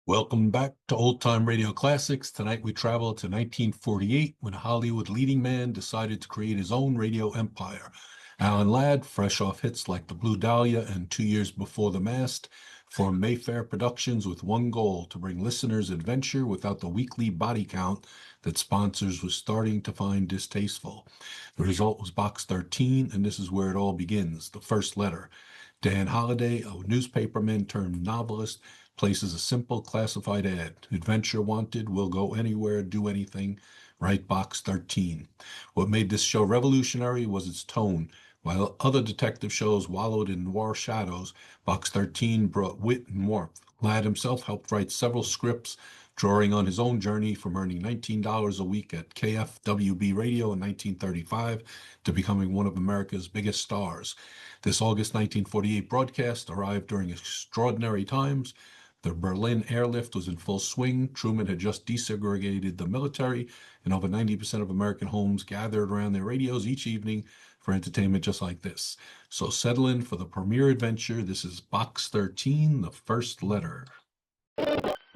Welcome back to Old Time Radio Classics. Tonight we travel to 1948 when a Hollywood leading man decided to create his own radio empire. Alan Ladd, fresh off hits like The Blue Dahlia and 2 Years Before the Mast, formed Mayfair Productions with one goal: to bring listeners adventure without the weekly body count that sponsors were starting to find distasteful. The result was Box 13, and this is where it all begins, the first letter. Dan Holliday, a newspaperman turned novelist, places a simple classified ad. Adventure wanted, will go anywhere, do anything. Write Box 13. What made this show revolutionary was its tone. While other detective shows wallowed in noir shadows, Box 13 brought wit and warmth. Ladd himself helped write several scripts, drawing on his own journey from earning $19 a week at KFWB Radio in 1935 to becoming one of America's biggest stars. This August 1948 broadcast arrived during extraordinary times. The Berlin airlift was in full swing. Truman had just desegregated the military, and over 90% of American homes gathered around their radios each evening for entertainment just like this. So settle in for the premiere adventure. This is Box 13, the first letter.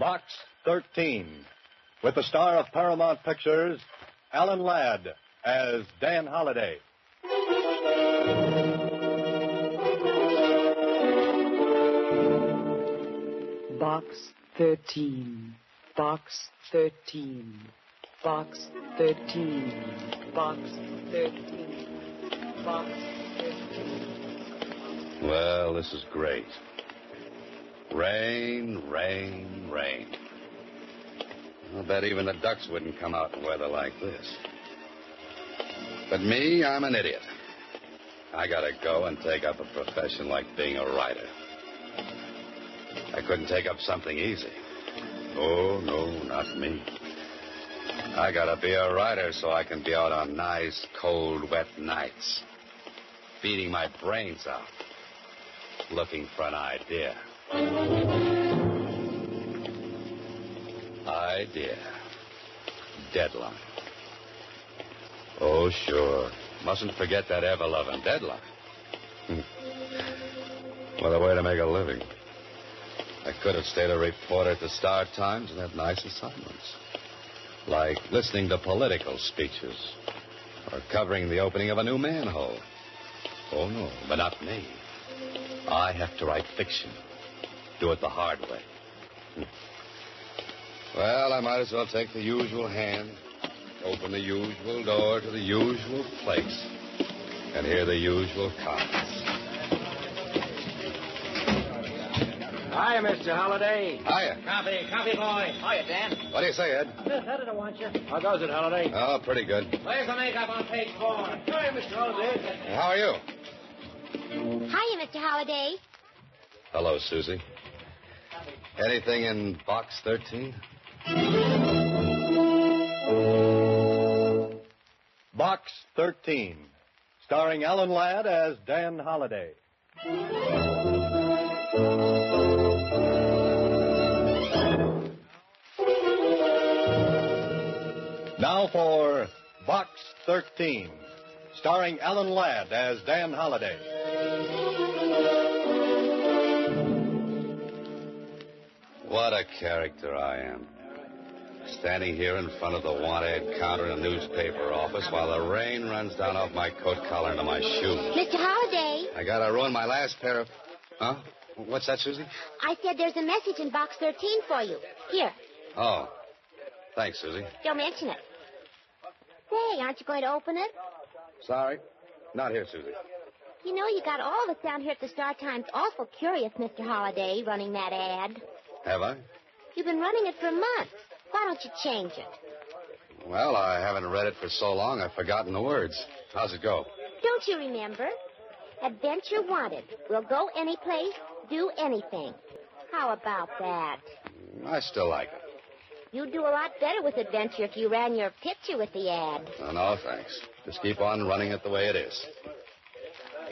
Box 13, with the star of Paramount Pictures, Alan Ladd, as Dan Holliday. Box 13, Box 13, Box 13, Box 13, Box 13. Well, this is great. Rain, rain, rain. I'll bet even the ducks wouldn't come out in weather like this. But me, I'm an idiot. I gotta go and take up a profession like being a writer. I couldn't take up something easy. Oh, no, not me. I gotta be a writer so I can be out on nice, cold, wet nights, beating my brains out, looking for an idea. Idea. Deadline. Oh, sure. Mustn't forget that ever-loving deadline. What a way to make a living. I could have stayed a reporter at the Star Times and had nice assignments, like listening to political speeches or covering the opening of a new manhole. Oh, no, but not me. I have to write fiction. Do it the hard way. Well, I might as well take the usual hand, open the usual door to the usual place, and hear the usual comments. Hiya, Mr. Holliday. Hiya. Coffee boy. Hiya, Dan. What do you say, Ed? Just headed to want you. How goes it, Holliday? Oh, pretty good. Where's the makeup on page 4? Hiya, Mr. Holliday. How are you? Hiya, Mr. Holliday. Hello, Susie. Anything in Box 13? Box 13, starring Alan Ladd as Dan Holliday. Now for Box 13, starring Alan Ladd as Dan Holliday. What a character I am. Standing here in front of the want-ad counter in a newspaper office while the rain runs down off my coat collar into my shoes. Mr. Holliday. I gotta ruin my last pair of... Huh? What's that, Susie? I said there's a message in Box 13 for you. Here. Oh. Thanks, Susie. Don't mention it. Say, aren't you going to open it? Sorry. Not here, Susie. You know, you got all of us down here at the Star Times awful curious, Mr. Holliday, running that ad. Have I? You've been running it for months. Why don't you change it? Well, I haven't read it for so long I've forgotten the words. How's it go? Don't you remember? Adventure wanted. We'll go any place, do anything. How about that? I still like it. You'd do a lot better with adventure if you ran your picture with the ad. Oh, no, thanks. Just keep on running it the way it is.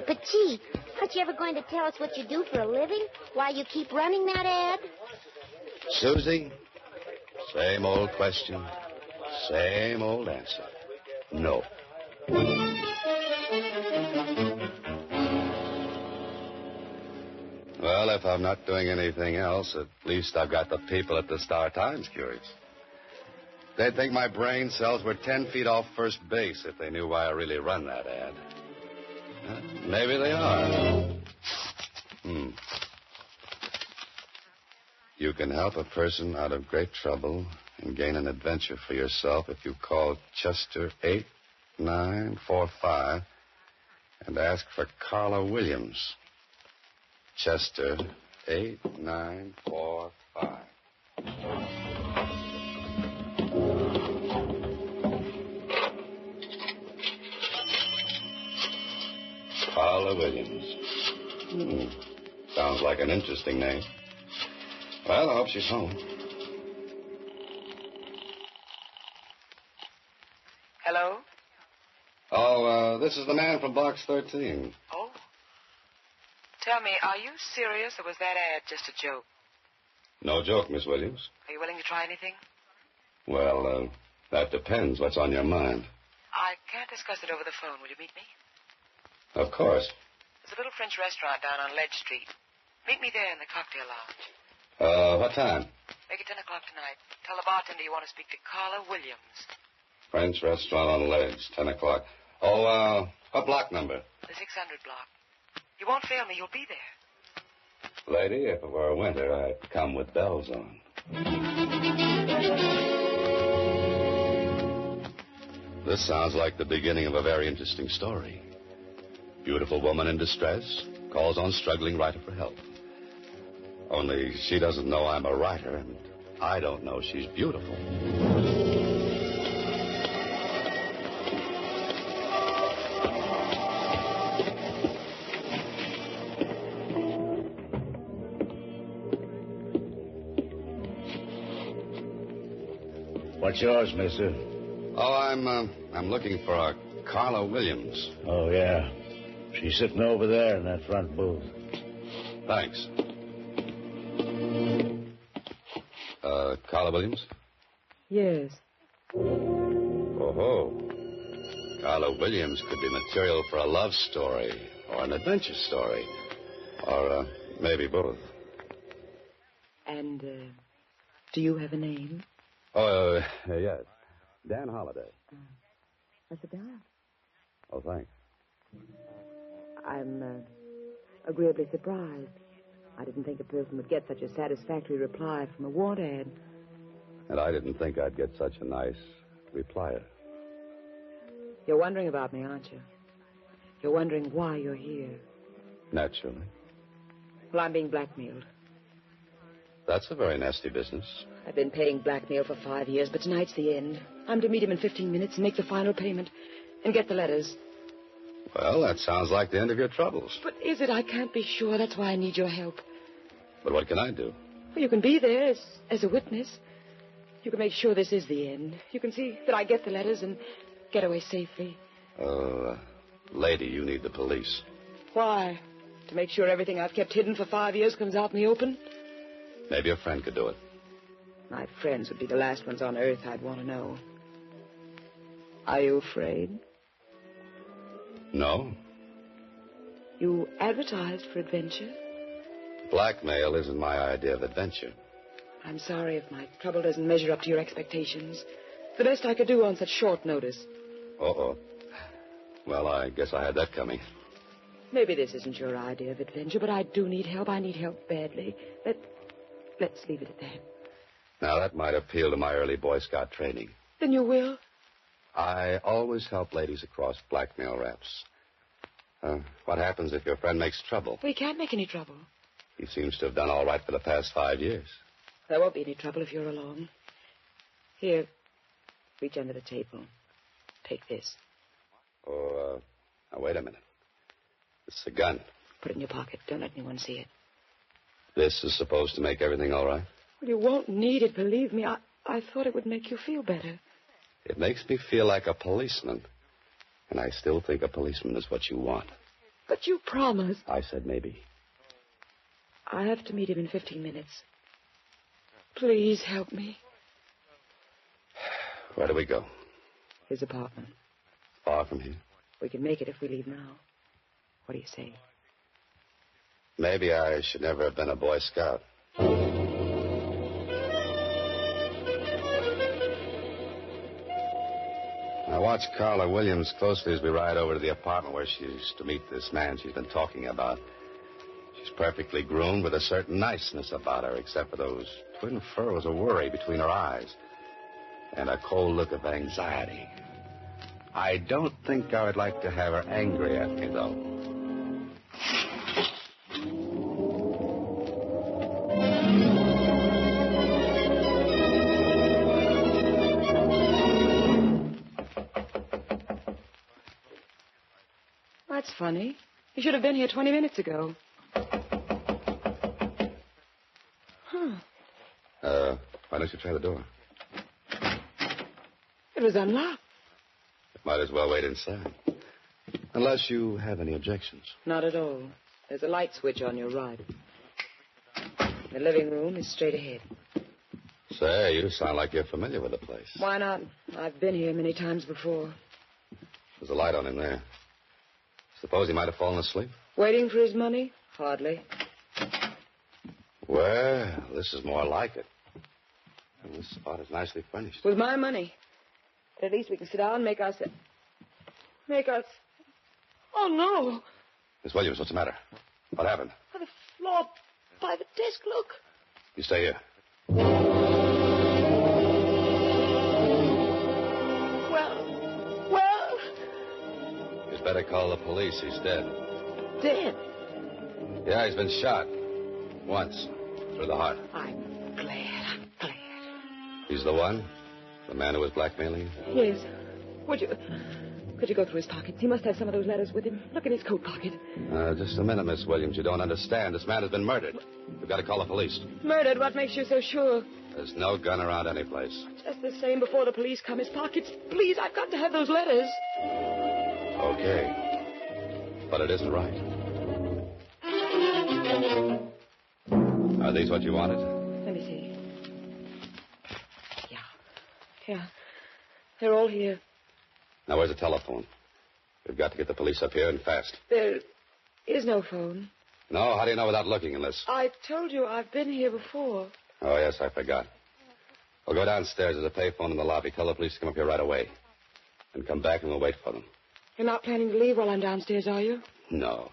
But, gee, aren't you ever going to tell us what you do for a living while you keep running that ad? Susie, same old question, same old answer. No. Well, if I'm not doing anything else, at least I've got the people at the Star-Times curious. They'd think my brain cells were 10 feet off first base if they knew why I really run that ad. Maybe they are. You can help a person out of great trouble and gain an adventure for yourself if you call Chester 8945 and ask for Carla Williams. Chester 8945. Carla Williams. Sounds like an interesting name. Well, I hope she's home. Hello? Oh, this is the man from Box 13. Oh. Tell me, are you serious, or was that ad just a joke? No joke, Miss Williams. Are you willing to try anything? Well, that depends. What's on your mind? I can't discuss it over the phone. Will you meet me? Of course. There's a little French restaurant down on Ledge Street. Meet me there in the cocktail lounge. What time? Make it 10 o'clock tonight. Tell the bartender you want to speak to Carla Williams. French restaurant on Ledge, 10 o'clock. Oh, what block number? The 600 block. You won't fail me. You'll be there. Lady, if it were winter, I'd come with bells on. This sounds like the beginning of a very interesting story. Beautiful woman in distress calls on struggling writer for help. Only she doesn't know I'm a writer, and I don't know she's beautiful. What's yours, mister? Oh, I'm looking for a Carla Williams. Oh, yeah. She's sitting over there in that front booth. Thanks. Carla Williams? Yes. Oh-ho. Carla Williams could be material for a love story or an adventure story. Or maybe both. And, do you have a name? Oh, yes. Dan Holliday. Sit down. Oh, thanks. I'm, agreeably surprised. I didn't think a person would get such a satisfactory reply from a want ad. And I didn't think I'd get such a nice replier. You're wondering about me, aren't you? You're wondering why you're here. Naturally. Well, I'm being blackmailed. That's a very nasty business. I've been paying blackmail for 5 years, but tonight's the end. I'm to meet him in 15 minutes and make the final payment and get the letters. Well, that sounds like the end of your troubles. But is it? I can't be sure. That's why I need your help. But what can I do? Well, you can be there as a witness. You can make sure this is the end. You can see that I get the letters and get away safely. Lady, you need the police. Why? To make sure everything I've kept hidden for 5 years comes out in the open? Maybe a friend could do it. My friends would be the last ones on earth I'd want to know. Are you afraid? No. You advertised for adventure? Blackmail isn't my idea of adventure. I'm sorry if my trouble doesn't measure up to your expectations. The best I could do on such short notice. Uh-oh. Well, I guess I had that coming. Maybe this isn't your idea of adventure, but I do need help. I need help badly. Let's leave it at that. Now, that might appeal to my early Boy Scout training. Then you will? I always help ladies across blackmail raps. What happens if your friend makes trouble? We can't make any trouble. He seems to have done all right for the past 5 years. There won't be any trouble if you're along. Here, reach under the table. Take this. Oh, now, wait a minute. It's a gun. Put it in your pocket. Don't let anyone see it. This is supposed to make everything all right? Well, you won't need it, believe me. I thought it would make you feel better. It makes me feel like a policeman. And I still think a policeman is what you want. But you promised. I said maybe. I have to meet him in 15 minutes. Please help me. Where do we go? His apartment. Far from here? We can make it if we leave now. What do you say? Maybe I should never have been a Boy Scout. I watched Carla Williams closely as we ride over to the apartment where she used to meet this man she's been talking about. She's perfectly groomed with a certain niceness about her, except for those twin furrows of worry between her eyes and a cold look of anxiety. I don't think I would like to have her angry at me, though. That's funny. You should have been here 20 minutes ago. Why don't you try the door? It was unlocked. Might as well wait inside. Unless you have any objections. Not at all. There's a light switch on your right. The living room is straight ahead. Say, you sound like you're familiar with the place. Why not? I've been here many times before. There's a light on in there. Suppose he might have fallen asleep? Waiting for his money? Hardly. Well, this is more like it. And this spot is nicely furnished. With my money. But at least we can sit down and make us... Oh, no. Miss Williams, what's the matter? What happened? On the floor by the desk, look. You stay here. Well... You'd better call the police. He's dead. Dead? Yeah, he's been shot. Once. Through the heart. I'm glad. He's the one? The man who was blackmailing you? Yes. Could you go through his pockets? He must have some of those letters with him. Look in his coat pocket. Just a minute, Miss Williams. You don't understand. This man has been murdered. We've got to call the police. Murdered? What makes you so sure? There's no gun around any place. Just the same before the police come. His pockets. Please, I've got to have those letters. Okay. But it isn't right. Are these what you wanted? Let me see. Yeah. They're all here. Now, where's the telephone? We've got to get the police up here and fast. There is no phone. No? How do you know without looking unless... I told you I've been here before. Oh, yes, I forgot. We'll go downstairs. There's a payphone in the lobby. Tell the police to come up here right away. And come back and we'll wait for them. You're not planning to leave while I'm downstairs, are you? No.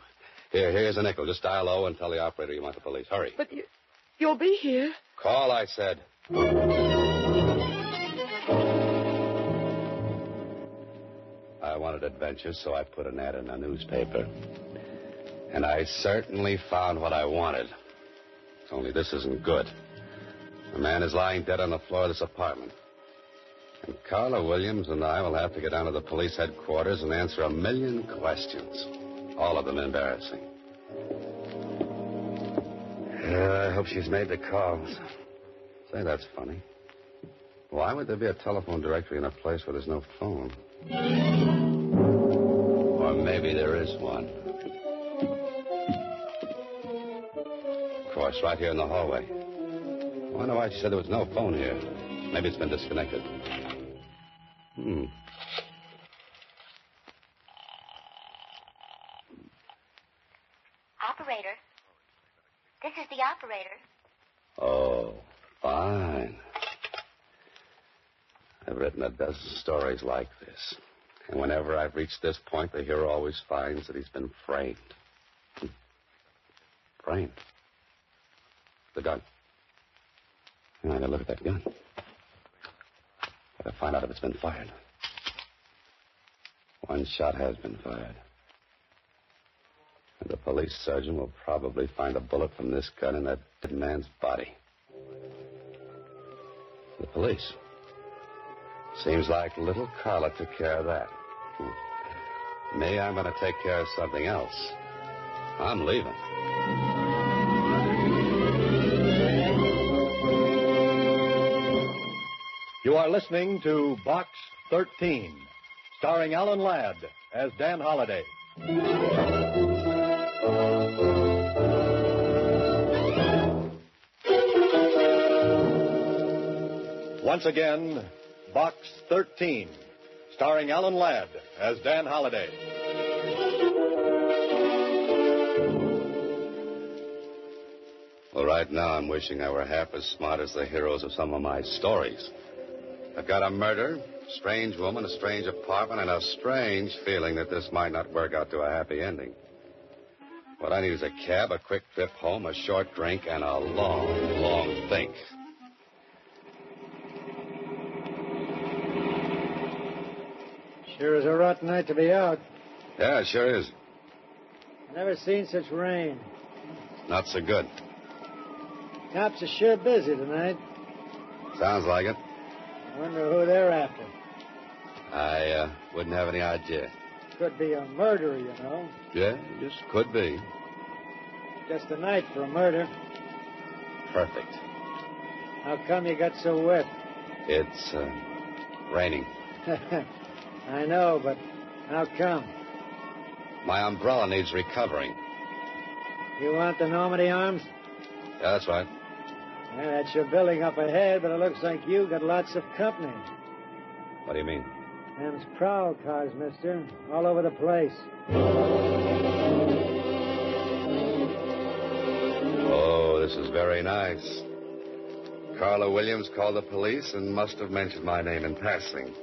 Here's a nickel. Just dial 0 and tell the operator you want the police. Hurry. But you'll be here. Call, I said. I wanted adventure, so I put an ad in a newspaper. And I certainly found what I wanted. Only this isn't good. The man is lying dead on the floor of this apartment. And Carla Williams and I will have to get down to the police headquarters and answer 1,000,000 questions. All of them embarrassing. I hope she's made the calls. Say, that's funny. Why would there be a telephone directory in a place where there's no phone? Or maybe there is one. Of course, right here in the hallway. I wonder why she said there was no phone here. Maybe it's been disconnected. Operator. This is the operator. Oh, fine. I've written a dozen stories like this. And whenever I've reached this point, the hero always finds that he's been framed. Framed? The gun. I gotta look at that gun. Gotta find out if it's been fired. One shot has been fired. And the police surgeon will probably find a bullet from this gun in that dead man's body. The police. Seems like little Carla took care of that. Me, I'm going to take care of something else. I'm leaving. You are listening to Box 13, starring Alan Ladd as Dan Holliday. Once again, Box 13, starring Alan Ladd as Dan Holliday. Well, right now I'm wishing I were half as smart as the heroes of some of my stories. I've got a murder, a strange woman, a strange apartment, and a strange feeling that this might not work out to a happy ending. What I need is a cab, a quick trip home, a short drink, and a long, long think. Sure is a rotten night to be out. Yeah, it sure is. Never seen such rain. Not so good. Cops are sure busy tonight. Sounds like it. Wonder who they're after. I wouldn't have any idea. Could be a murderer, you know. Yeah, just could be. Just a night for a murder. Perfect. How come you got so wet? It's raining. I know, but how come? My umbrella needs recovering. You want the Normandy Arms? Yeah, that's right. Yeah, that's your building up ahead, but it looks like you got lots of company. What do you mean? Them's prowl cars, mister. All over the place. Oh, this is very nice. Carla Williams called the police and must have mentioned my name in passing.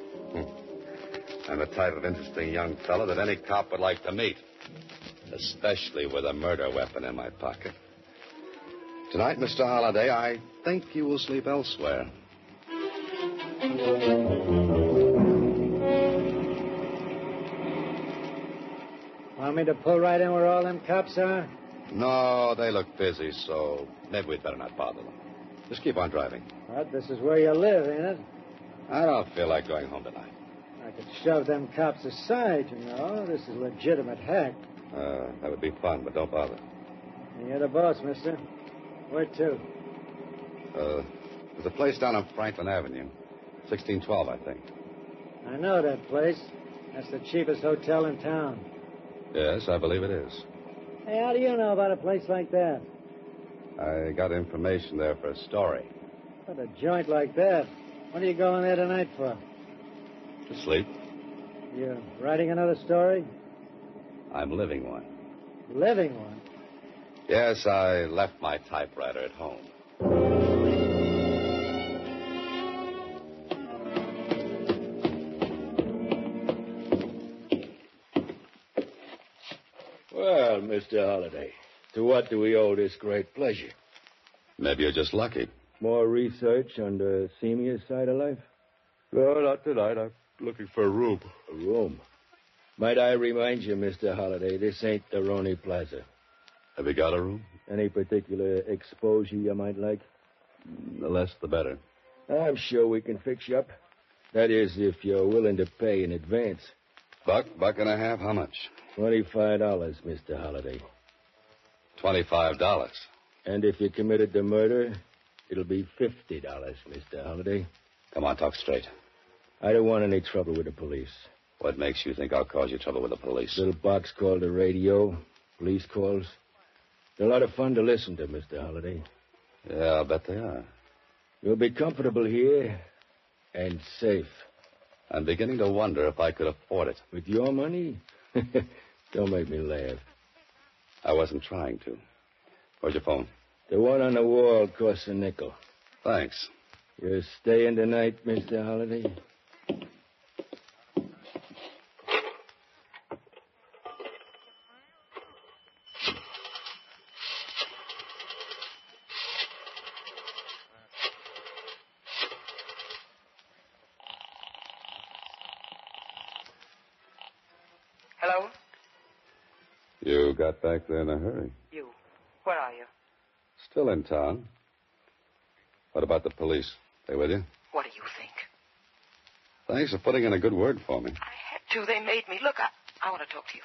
I'm the type of interesting young fellow that any cop would like to meet, especially with a murder weapon in my pocket. Tonight, Mr. Holliday, I think you will sleep elsewhere. Want me to pull right in where all them cops are? No, they look busy, so maybe we'd better not bother them. Just keep on driving. But this is where you live, ain't it? I don't feel like going home tonight. I could shove them cops aside, you know. This is legitimate hack. That would be fun, but don't bother. You're the boss, mister. Where to? There's a place down on Franklin Avenue. 1612, I think. I know that place. That's the cheapest hotel in town. Yes, I believe it is. Hey, how do you know about a place like that? I got information there for a story. What, a joint like that? What are you going there tonight for? To sleep? You writing another story? I'm living one. Living one? Yes, I left my typewriter at home. Well, Mr. Holliday, to what do we owe this great pleasure? Maybe you're just lucky. More research on the seamier side of life? No, not tonight. I'm looking for a room. A room? Might I remind you, Mr. Holliday, this ain't the Roney Plaza. Have you got a room? Any particular exposure you might like? The less, the better. I'm sure we can fix you up. That is, if you're willing to pay in advance. $1.50, how much? $25, Mr. Holliday. $25. And if you committed the murder, it'll be $50, Mr. Holliday. Come on, talk straight. I don't want any trouble with the police. What makes you think I'll cause you trouble with the police? Little box called the radio, police calls. They're a lot of fun to listen to, Mr. Holliday. Yeah, I'll bet they are. You'll be comfortable here and safe. I'm beginning to wonder if I could afford it. With your money? Don't make me laugh. I wasn't trying to. Where's your phone? The one on the wall costs a nickel. Thanks. You're staying tonight, Mr. Holliday? Hello? You got back there in a hurry. You. Where are you? Still in town. What about the police? They with you? What do you think? Thanks for putting in a good word for me. I had to. They made me. Look, I want to talk to you.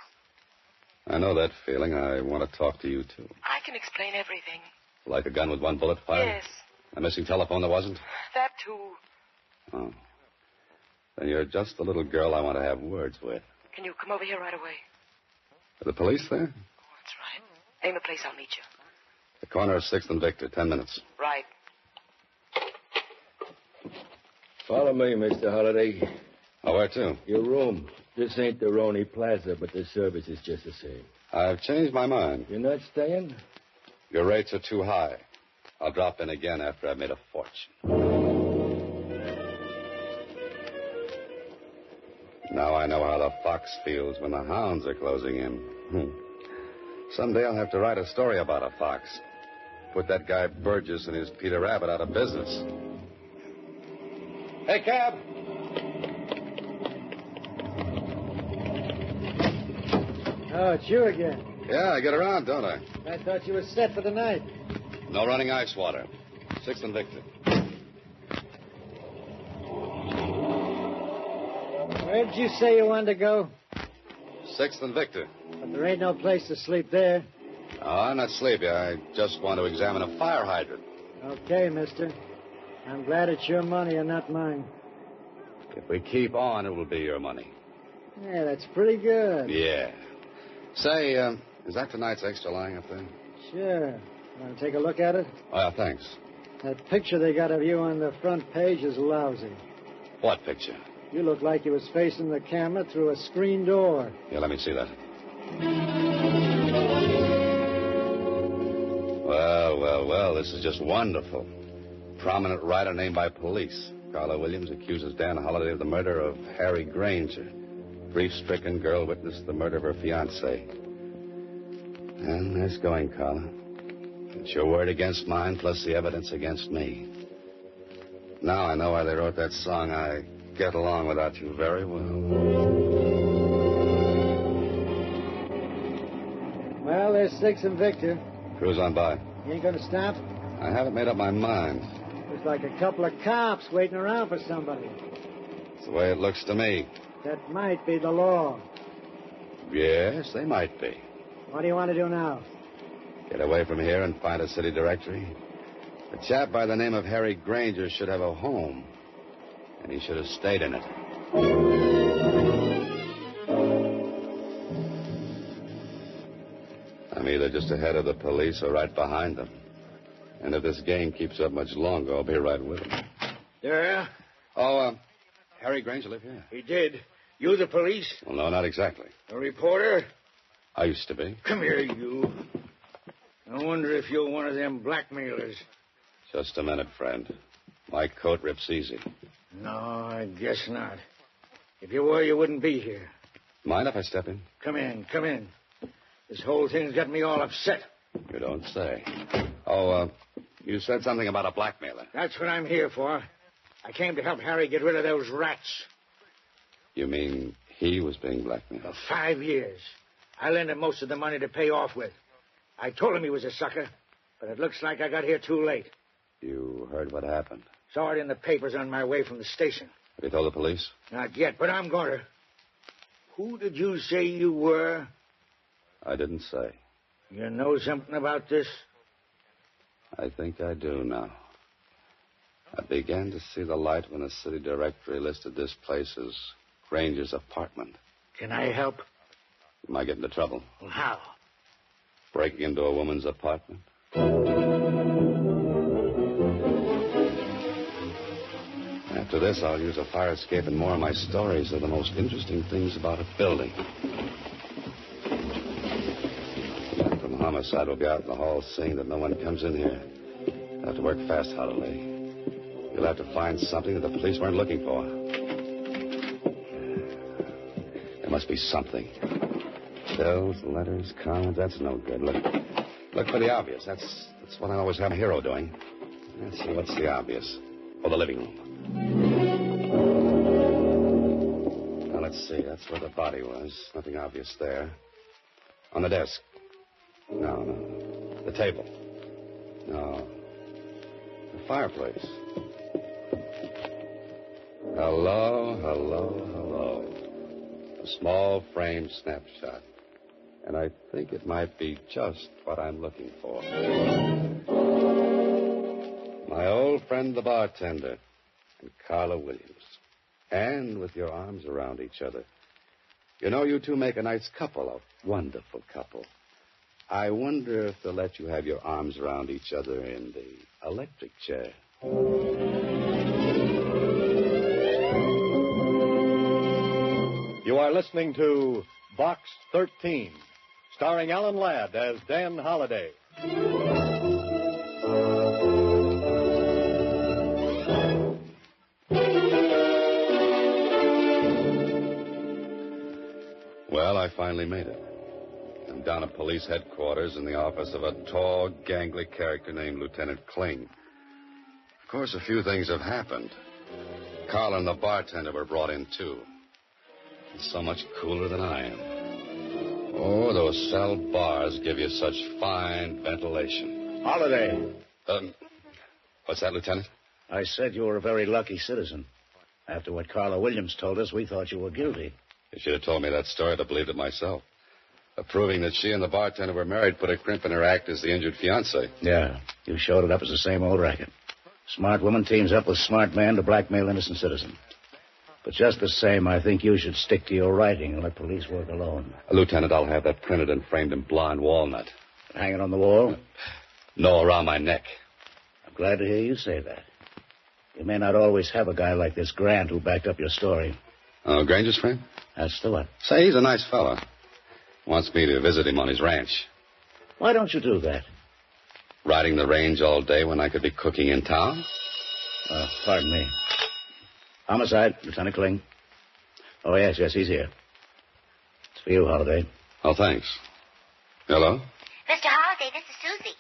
I know that feeling. I want to talk to you, too. I can explain everything. Like a gun with one bullet fired? Yes. A missing telephone there wasn't? That, too. Oh. Then you're just the little girl I want to have words with. Can you come over here right away? Are the police there? Oh, that's right. Name a place, I'll meet you. The corner of 6th and Victor. 10 minutes. Right. Follow me, Mr. Holliday. Oh, where to? Your room. This ain't the Roney Plaza, but the service is just the same. I've changed my mind. You're not staying? Your rates are too high. I'll drop in again after I've made a fortune. Now I know how the fox feels when the hounds are closing in. Someday I'll have to write a story about a fox. Put that guy Burgess and his Peter Rabbit out of business. Hey, cab! Oh, it's you again. Yeah, I get around, don't I? I thought you were set for the night. No running ice water. 6th and Victor. Where did you say you wanted to go? 6th and Victor. But there ain't no place to sleep there. Oh, I'm not sleepy. I just want to examine a fire hydrant. Okay, mister. I'm glad it's your money and not mine. If we keep on, it will be your money. Yeah, that's pretty good. Yeah. Say, is that tonight's extra lying up there? Sure. Want to take a look at it? Oh, yeah, thanks. That picture they got of you on the front page is lousy. What picture? You look like you was facing the camera through a screen door. Yeah, let me see that. Well, this is just wonderful. Prominent writer named by police. Carla Williams accuses Dan Holliday of the murder of Harry Granger. Grief-stricken girl witnessed the murder of her fiancé. And nice going, Carla. It's your word against mine, plus the evidence against me. Now I know why they wrote that song, I Get Along Without You Very Well. Well, there's 6 and Victor. Cruise on by. You ain't gonna stop? I haven't made up my mind. Looks like a couple of cops waiting around for somebody. It's the way it looks to me. That might be the law. Yes, they might be. What do you want to do now? Get away from here and find a city directory. A chap by the name of Harry Granger should have a home. And he should have stayed in it. I'm either just ahead of the police or right behind them. And if this game keeps up much longer, I'll be right with them. Yeah? Oh, Harry Granger live here? He did. You the police? Well, no, not exactly. A reporter? I used to be. Come here, you. I wonder if you're one of them blackmailers. Just a minute, friend. My coat rips easy. No, I guess not. If you were, you wouldn't be here. Mind if I step in? Come in, come in. This whole thing's got me all upset. You don't say. Oh, you said something about a blackmailer. That's what I'm here for. I came to help Harry get rid of those rats. You mean he was being blackmailed? For 5 years. I lent him most of the money to pay off with. I told him he was a sucker, but it looks like I got here too late. You heard what happened? Saw it in the papers on my way from the station. Have you told the police? Not yet, but I'm going to. Who did you say you were? I didn't say. You know something about this? I think I do now. I began to see the light when the city directory listed this place as Granger's apartment. Can I help? You might get into trouble. Well, how? Breaking into a woman's apartment. After this, I'll use a fire escape and more of my stories are the most interesting things about a building. The man from homicide will be out in the hall seeing that no one comes in here. You'll have to work fast, Holloway. You'll have to find something that the police weren't looking for. There must be something. Bills, letters, cards, that's no good. Look for the obvious. That's what I always have a hero doing. Let's see, what's the obvious? Oh, the living room. Now, let's see. That's where the body was. Nothing obvious there. On the desk. No. The table. No. The fireplace. Hello. A small framed snapshot. And I think it might be just what I'm looking for. My old friend, the bartender, and Carla Williams. And with your arms around each other. You know, you two make a nice couple, a wonderful couple. I wonder if they'll let you have your arms around each other in the electric chair. You are listening to Box 13, starring Alan Ladd as Dan Holliday. I finally made it. I'm down at police headquarters in the office of a tall, gangly character named Lieutenant Kling. Of course, a few things have happened. Carl and the bartender were brought in, too. He's so much cooler than I am. Oh, those cell bars give you such fine ventilation. Holiday. What's that, Lieutenant? I said you were a very lucky citizen. After what Carla Williams told us, we thought you were guilty. You should have told me that story. I'd have believed it myself. Proving that she and the bartender were married put a crimp in her act as the injured fiancé. Yeah, you showed it up as the same old racket. Smart woman teams up with smart man to blackmail innocent citizen. But just the same, I think you should stick to your writing and let police work alone. Lieutenant, I'll have that printed and framed in blonde walnut. Hang it on the wall? No, around my neck. I'm glad to hear you say that. You may not always have a guy like this Grant who backed up your story. Oh, Granger's friend? That's the one. Say, he's a nice fellow. Wants me to visit him on his ranch. Why don't you do that? Riding the range all day when I could be cooking in town? Pardon me. Homicide, Lieutenant Kling. Oh, yes, he's here. It's for you, Holiday. Oh, thanks. Hello? Mr. Holliday, this is Susie.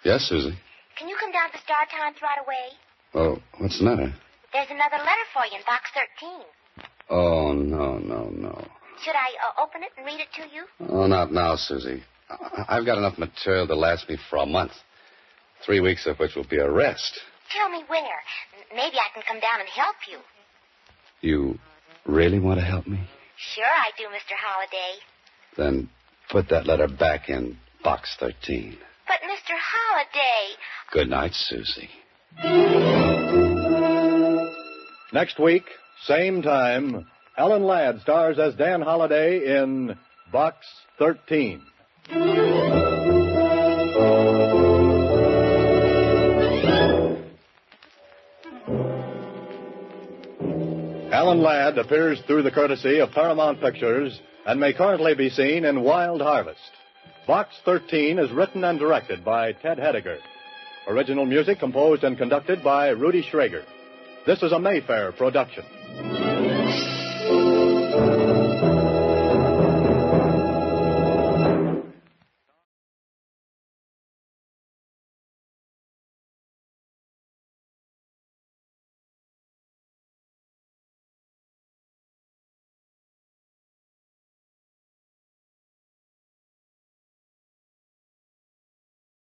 Yes, Susie. Can you come down to Star Times right away? Oh, what's the matter? There's another letter for you in box 13. Oh, no. Should I open it and read it to you? Oh, not now, Susie. I've got enough material to last me for a month. 3 weeks of which will be a rest. Tell me where. Maybe I can come down and help you. You really want to help me? Sure I do, Mr. Holliday. Then put that letter back in box 13. But, Mr. Holliday... Good night, Susie. Next week, same time, Alan Ladd stars as Dan Holliday in Box 13. Alan Ladd appears through the courtesy of Paramount Pictures and may currently be seen in Wild Harvest. Box 13 is written and directed by Ted Hediger. Original music composed and conducted by Rudy Schrager. This is a Mayfair production.